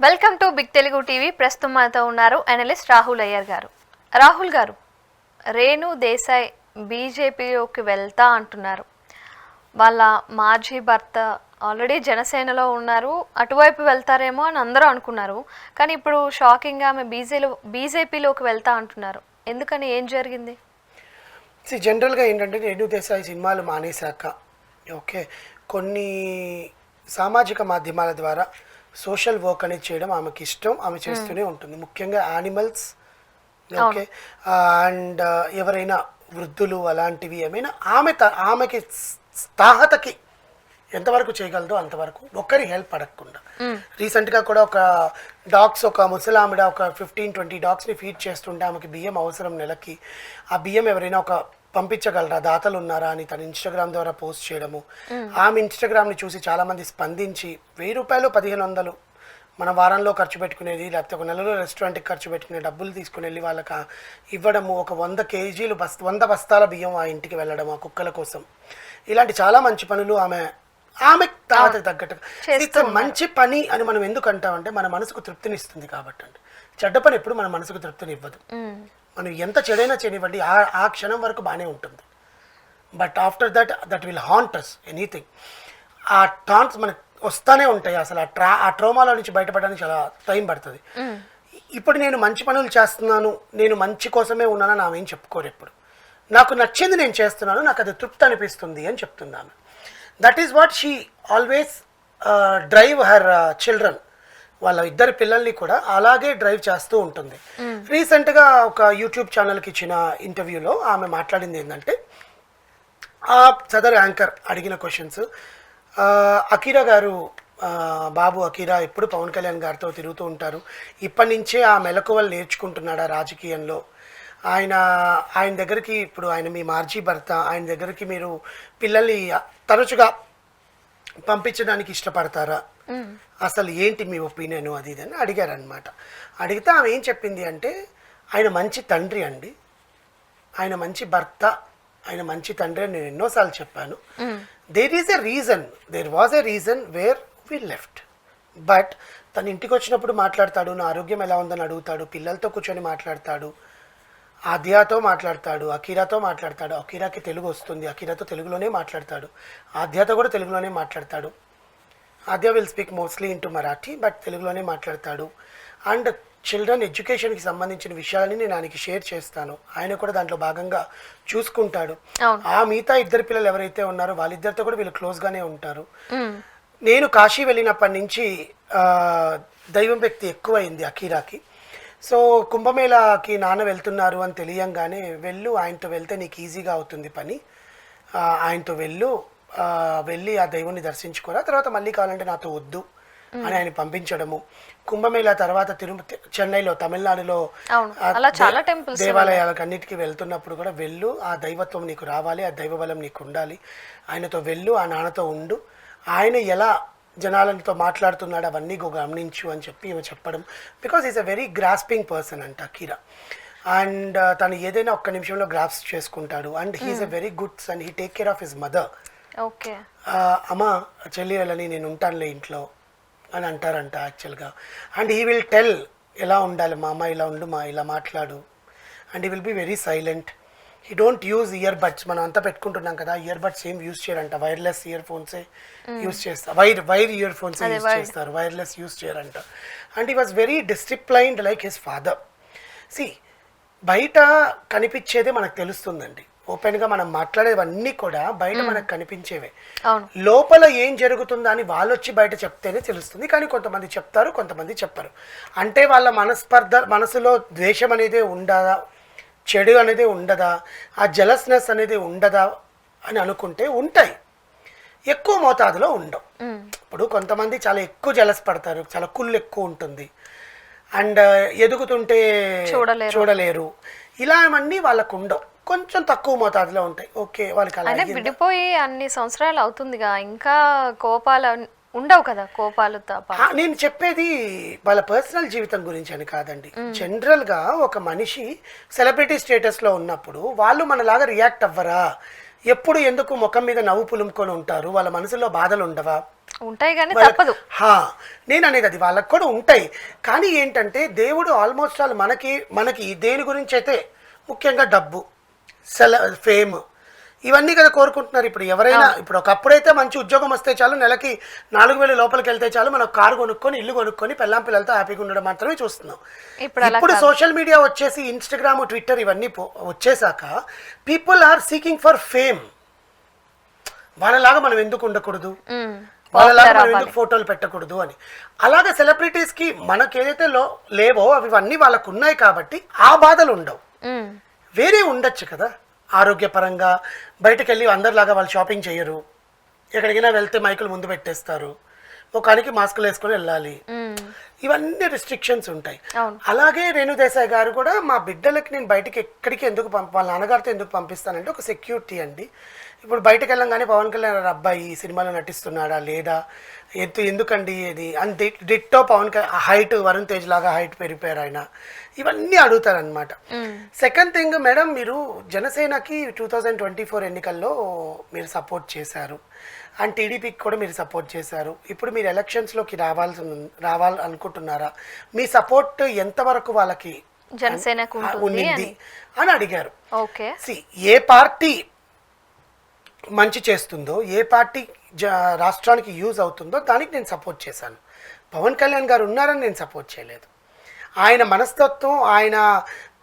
Welcome to big Telugu TV. ప్రస్తుతం మనతో ఉన్నారు అనలిస్ట్ రాహుల్ అయ్యర్ గారు. రాహుల్ గారు, రేణు దేశాయ్ బీజేపీలోకి వెళ్తా అంటున్నారు. వాళ్ళ మాజీ భర్త ఆల్రెడీ జనసేనలో ఉన్నారు, అటువైపు వెళ్తారేమో అని అందరూ అనుకున్నారు. కానీ ఇప్పుడు షాకింగ్గా ఆమె బీజేపీలోకి వెళ్తా అంటున్నారు. ఎందుకని, ఏం జరిగింది? జనరల్గా ఏంటంటే రేణు దేశాయ్ సినిమాలు మానేశాక కొన్ని సామాజిక మాధ్యమాల ద్వారా సోషల్ వర్క్ అనేది చేయడం ఆమెకి ఇష్టం, ఆమె చేస్తూనే ఉంటుంది. ముఖ్యంగా యానిమల్స్ అండ్ ఎవరైనా వృద్ధులు అలాంటివి ఏమైనా ఆమెకి తాహతకి ఎంతవరకు చేయగలదో అంతవరకు ఒక్కరి హెల్ప్ అడగకుండా. రీసెంట్గా కూడా ఒక ముసలామిడ 15-20 డాగ్స్ని ఫీడ్ చేస్తుంటే ఆమెకి బియ్యం అవసరం నెలకి. ఆ బియ్యం ఎవరైనా పంపించగలరా, దాతలు ఉన్నారా అని తన ఇన్స్టాగ్రామ్ ద్వారా పోస్ట్ చేయడము. ఆమె ఇన్స్టాగ్రామ్ని చూసి చాలామంది స్పందించి 1000 రూపాయలు 1500 మన వారంలో ఖర్చు పెట్టుకునేది, లేకపోతే ఒక నెలలో రెస్టారెంట్కి ఖర్చు పెట్టుకునే డబ్బులు తీసుకుని వెళ్ళి వాళ్ళకి ఇవ్వడము, ఒక 100 కేజీలు 100 బస్తాల బియ్యం ఆ ఇంటికి వెళ్ళడం ఆ కుక్కల కోసం. ఇలాంటి చాలా మంచి పనులు ఆమె తాతకి తగ్గట్టు మంచి పని అని మనం ఎందుకు అంటామంటే మన మనసుకు తృప్తినిస్తుంది కాబట్టి అండి. చెడ్డ పని ఎప్పుడు మన మనసుకు తృప్తిని ఇవ్వదు. మనం ఎంత చెడైనా చేయనివ్వండి, ఆ క్షణం వరకు బాగానే ఉంటుంది. But after that will haunt us anything. ఆ థాట్స్ మనకు వస్తూనే ఉంటాయి. అసలు ఆ ట్రోమాలో నుంచి బయటపడడానికి చాలా టైం పడుతుంది. ఇప్పుడు నేను మంచి పనులు చేస్తున్నాను, నేను మంచి కోసమే ఉన్నానని ఆమె ఏం చెప్పుకోరు. ఎప్పుడు నాకు నచ్చింది నేను చేస్తున్నాను, నాకు అది తృప్తి అనిపిస్తుంది అని చెప్తున్నాను. That is what she always drive her children. వాళ్ళ ఇద్దరు పిల్లల్ని కూడా అలాగే డ్రైవ్ చేస్తూ ఉంటుంది. రీసెంట్గా ఒక యూట్యూబ్ ఛానల్కి ఇచ్చిన ఇంటర్వ్యూలో ఆమె మాట్లాడింది ఏంటంటే, ఆ సదర్ యాంకర్ అడిగిన క్వశ్చన్స్, అకీరా గారు, బాబు అకీరా ఎప్పుడు పవన్ కళ్యాణ్ గారితో తిరుగుతూ ఉంటారు, ఇప్పటి నుంచే ఆ మెలకువలు నేర్చుకుంటున్నాడా రాజకీయంలో, ఆయన దగ్గరికి ఇప్పుడు ఆయన మీ మాజీ భర్త, ఆయన దగ్గరికి మీరు పిల్లల్ని తరచుగా పంపించడానికి ఇష్టపడతారా, అసలు ఏంటి మీ ఒపీనియన్ అది ఇది అని అడిగారనమాట. అడిగితే ఆమె ఏం చెప్పింది అంటే, ఆయన మంచి తండ్రి అండి, ఆయన మంచి భర్త, ఆయన మంచి తండ్రి అని నేను ఎన్నోసార్లు చెప్పాను. There was a reason where we left. But తను ఇంటికి వచ్చినప్పుడు మాట్లాడతాడు, నా ఆరోగ్యం ఎలా ఉందని అడుగుతాడు, పిల్లలతో కూర్చొని మాట్లాడతాడు, ఆద్యాతో మాట్లాడతాడు, అకీరాతో మాట్లాడతాడు. అకీరాకి తెలుగు వస్తుంది, అకీరాతో తెలుగులోనే మాట్లాడతాడు. ఆద్యాతో కూడా తెలుగులోనే మాట్లాడతాడు. Aadya will speak mostly into Marathi, but తెలుగులోనే మాట్లాడతాడు. అండ్ చిల్డ్రన్ ఎడ్యుకేషన్కి సంబంధించిన విషయాలని నేను ఆయనకి షేర్ చేస్తాను, ఆయన కూడా దాంట్లో భాగంగా చూసుకుంటాడు. ఆ మిగతా ఇద్దరు పిల్లలు ఎవరైతే ఉన్నారో వాళ్ళిద్దరితో కూడా వీళ్ళు క్లోజ్గానే ఉంటారు. నేను కాశీ వెళ్ళినప్పటి నుంచి దైవం వ్యక్తి ఎక్కువైంది అకీరాకి. సో కుంభమేళాకి నాన్న వెళ్తున్నారు అని తెలియంగానే ఆయనతో వెళ్తే నీకు ఈజీగా అవుతుంది పని, ఆయనతో వెళ్ళి ఆ దేవుణ్ణి దర్శించుకోరా, తర్వాత మళ్ళీ కావాలంటే నాతో వద్దు అని ఆయన పంపించడము. కుంభమేళా తర్వాత చెన్నైలో తమిళనాడులో దేవాలయాలకు అన్నిటికీ వెళ్తున్నప్పుడు కూడా ఆ దైవత్వం నీకు రావాలి, ఆ దైవ బలం నీకు ఉండాలి, ఆయనతో ఆ నాన్నతో ఉండు, ఆయన ఎలా జనాలతో మాట్లాడుతున్నాడు అవన్నీ గమనించు అని చెప్పడం. Because is a very grasping person అంట అకీరా. అండ్ తను ఏదైనా ఒక్క నిమిషంలో గ్రాస్ప్ చేసుకుంటాడు. And he's a very good son, he take care of his mother. అమ్మ చెల్లి వెళ్ళని నేను ఉంటానులే ఇంట్లో అని అంటారంట యాక్చువల్గా. అండ్ హీ విల్ టెల్ ఎలా ఉండాలి మా అమ్మ, ఇలా ఉండు మా, ఇలా మాట్లాడు. And he will be very silent. He don't use earbuds. మనం అంతా పెట్టుకుంటున్నాం కదా, ఇయర్ బడ్స్ ఏం యూజ్ చేయరంట, వైర్లెస్ ఇయర్ ఫోన్సే యూజ్ చేస్తారు, వైర్ ఇయర్ ఫోన్సే యూజ్ చేస్తారు, వైర్లెస్ యూజ్ చేయరంట. And he was very disciplined like his father. బయట కనిపించేదే మనకు తెలుస్తుందండి, ఓపెన్గా మనం మాట్లాడేవన్నీ కూడా బయట మనకు కనిపించేవే. లోపల ఏం జరుగుతుందా అని వాళ్ళు వచ్చి బయట చెప్తేనే తెలుస్తుంది. కానీ కొంతమంది చెప్తారు, కొంతమంది చెప్పరు. అంటే వాళ్ళ మనసులో ద్వేషం అనేది ఉండదా, చెడు అనేది ఉండదా, ఆ జలస్నెస్ అనేది ఉండదా అని అనుకుంటే ఉంటాయి, ఎక్కువ మోతాదులో ఉండవు. ఇప్పుడు కొంతమంది చాలా ఎక్కువ జలస్ పడతారు, చాలా కుళ్ళు ఎక్కువ ఉంటుంది, అండ్ ఎదుగుతుంటే చూడలేరు, ఇలావన్నీ వాళ్ళకు ఉండవు, కొంచెం తక్కువ మోతాదులో ఉంటాయి. ఓకే, వాళ్ళకి అలా విడిపోయి అన్ని సంవత్సరాలు అవుతుందిగా, ఇంకా కోపాలు ఉండవు కదా, కోపాలు తప్ప. నేను చెప్పేది వాళ్ళ పర్సనల్ జీవితం గురించి అని కాదండి. జనరల్గా ఒక మనిషి సెలబ్రిటీ స్టేటస్లో ఉన్నప్పుడు వాళ్ళు మనలాగా రియాక్ట్ అవ్వరా? ఎప్పుడు ఎందుకు ముఖం మీద నవ్వు పులుముకొని ఉంటారు? వాళ్ళ మనసులో బాధలు ఉండవా? ఉంటాయి కానీ వాళ్ళకి- తప్పదు. నేను అనేది అది వాళ్ళకి కూడా ఉంటాయి. కానీ ఏంటంటే దేవుడు ఆల్మోస్ట్ ఆల్ మనకి దేని గురించి అయితే ముఖ్యంగా డబ్బు, ఫేమ్, ఇవన్నీ కదా కోరుకుంటున్నారు. ఇప్పుడు ఎవరైనా ఇప్పుడు ఒకప్పుడైతే మంచి ఉద్యోగం వస్తే చాలు, నెలకి 4,000 లోపలికి వెళ్తే చాలు, మనం కారు కొనుక్కొని ఇల్లు కొనుక్కొని పెళ్ళాం పిల్లలతో హ్యాపీగా ఉండడం మాత్రమే చూస్తున్నాం. ఇప్పుడు సోషల్ మీడియా వచ్చేసి ఇన్స్టాగ్రామ్, ట్విట్టర్ ఇవన్నీ వచ్చేసాక people are seeking for fame. వాళ్ళలాగా మనం ఎందుకు ఉండకూడదు, వాళ్ళలాగా మనం ఎందుకు ఫోటోలు పెట్టకూడదు అని. అలాగే సెలబ్రిటీస్ కి మనకి ఏదైతే లేవో అవన్నీ వాళ్ళకు ఉన్నాయి కాబట్టి ఆ బాధలు ఉండవు. వేరే ఉండొచ్చు కదా, ఆరోగ్యపరంగా బయటకు వెళ్ళి అందరిలాగా వాళ్ళు షాపింగ్ చేయరు, ఎక్కడికైనా వెళ్తే మైకులు ముందు పెట్టేస్తారు, ముఖానికి మాస్కులు వేసుకొని వెళ్ళాలి, ఇవన్నీ రిస్ట్రిక్షన్స్ ఉంటాయి. అలాగే రేణు దేశాయ్ గారు కూడా మా బిడ్డలకి నేను బయటకి ఎక్కడికి ఎందుకు వాళ్ళ నాన్నగారితో ఎందుకు పంపిస్తానంటే ఒక సెక్యూరిటీ అండి. ఇప్పుడు బయటకు వెళ్ళంగానే పవన్ కళ్యాణ్ గారు అబ్బాయి ఈ సినిమాలో నటిస్తున్నాడా లేదా, ఎందుకండి ఇది అని డిట్టో పవన్ హైట్ వరుణ్ తేజ్ లాగా హైట్ పెరిగిపోయారు ఆయన, ఇవన్నీ అడుగుతారనమాట. సెకండ్ థింగ్, మేడం మీరు జనసేనకి 2024 ఎన్నికల్లో మీరు సపోర్ట్ చేశారు అండ్ టీడీపీకి కూడా మీరు సపోర్ట్ చేశారు. ఇప్పుడు మీరు ఎలక్షన్స్లోకి రావాలనుకుంటున్నారా, మీ సపోర్ట్ ఎంతవరకు వాళ్ళకి జనసేనకు ఉన్నింది అని అడిగారు. ఓకే, ఏ పార్టీ మంచి చేస్తుందో, ఏ పార్టీ రాష్ట్రానికి యూజ్ అవుతుందో దానికి నేను సపోర్ట్ చేశాను. పవన్ కళ్యాణ్ గారు ఉన్నారని నేను సపోర్ట్ చేయలేదు. ఆయన మనస్తత్వం, ఆయన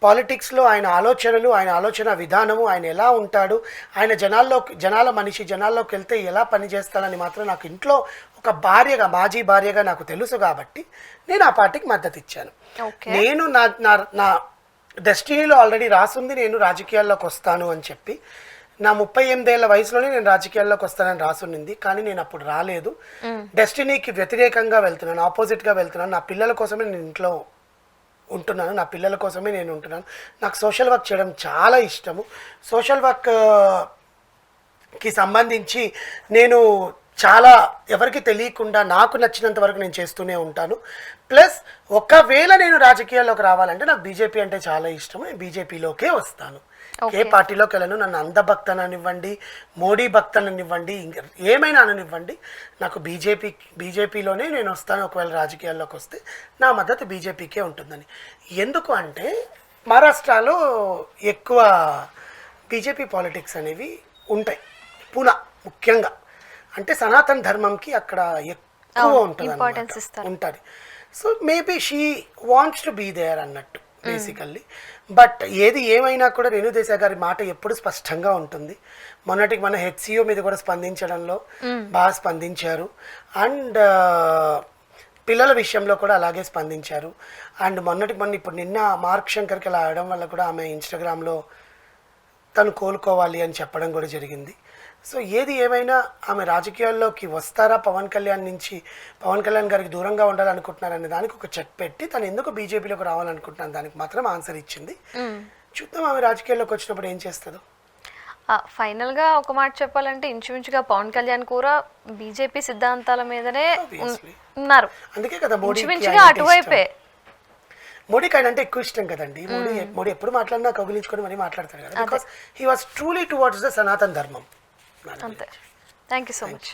పాలిటిక్స్లో ఆయన ఆలోచనలు, ఆయన ఆలోచన విధానము, ఆయన ఎలా ఉంటాడు, ఆయన జనాల్లోకి వెళ్తే ఎలా పనిచేస్తాడని మాత్రం నాకు ఇంట్లో ఒక భార్యగా, మాజీ భార్యగా నాకు తెలుసు కాబట్టి నేను ఆ పార్టీకి మద్దతు ఇచ్చాను. నేను నా డెస్టినీలో ఆల్రెడీ రాసుంది, నేను రాజకీయాల్లోకి వస్తాను అని చెప్పి. నా 38 ఏళ్ల వయసులోనే నేను రాజకీయాల్లోకి వస్తానని రాసుంది, కానీ నేను అప్పుడు రాలేదు. డెస్టినీకి వ్యతిరేకంగా వెళ్తున్నాను, ఆపోజిట్గా వెళ్తున్నాను. నా పిల్లల కోసమే నేను ఇంట్లో ఉంటున్నాను, నా పిల్లల కోసమే నేను ఉంటున్నాను. నాకు సోషల్ వర్క్ చేయడం చాలా ఇష్టము. సోషల్ వర్క్కి సంబంధించి నేను చాలా ఎవరికి తెలియకుండా నాకు నచ్చినంత వరకు నేను చేస్తూనే ఉంటాను. ప్లస్ ఒకవేళ నేను రాజకీయాల్లోకి రావాలంటే నాకు బీజేపీ అంటే చాలా ఇష్టము, నేను బీజేపీలోకే వస్తాను. ఏ పార్టీలోకి వెళ్ళను. నన్ను అంధభక్తననివ్వండి, మోడీ భక్తననివ్వండి, ఏమైనా అననివ్వండి, నాకు బీజేపీలోనే నేను వస్తాను. ఒకవేళ రాజకీయాల్లోకి వస్తే నా మద్దతు బీజేపీకే ఉంటుందని. ఎందుకు అంటే మహారాష్ట్రలో ఎక్కువ బీజేపీ పాలిటిక్స్ అనేవి ఉంటాయి. పూనా ముఖ్యంగా అంటే సనాతన ధర్మంకి అక్కడ ఎక్కువ ఉంటుంది. So maybe she wants to be there అన్నట్టు బేసికల్లీ. బట్ ఏది ఏమైనా కూడా రేణు దేశాయ్ గారి మాట ఎప్పుడు స్పష్టంగా ఉంటుంది. మొన్నటికి మన హెచ్సిఓ మీద కూడా స్పందించడంలో బాగా స్పందించారు. అండ్ పిల్లల విషయంలో కూడా అలాగే స్పందించారు. అండ్ ఇప్పుడు నిన్న మార్క్ శంకర్కి అలా ఆడడం వల్ల కూడా ఆమె ఇన్స్టాగ్రామ్లో తను కోలుకోవాలి అని చెప్పడం కూడా జరిగింది. సో ఏది ఏమైనా ఆమె రాజకీయాల్లోకి వస్తారా, పవన్ కళ్యాణ్ గారికి దూరంగా ఉండాలనుకుంటున్నారనే దానికి ఒక చెక్ పెట్టి తను ఎందుకు బీజేపీలోకి రావాలనుకుంటున్నాను దానికి మాత్రం ఆన్సర్ ఇచ్చింది. చూద్దాం ఆమె రాజకీయాల్లోకి వచ్చినప్పుడు ఏం చేస్తుందో. ఫైనల్గా ఒక మాట చెప్పాలంటే ఇంచుమించుగా పవన్ కళ్యాణ్ కూడా బీజేపీ సిద్ధాంతాల మీదనే ఉన్నారు. అందుకే కదా అటువైపే మోడీకి ఆయన అంటే ఎక్కువ ఇష్టం కదండి. మోడీ ఎప్పుడు మాట్లాడినా కౌగిలించుకొని మరీ మాట్లాడతారు కదా, because he was truly towards the సనాతన ధర్మం. అంతే. Thank you so much.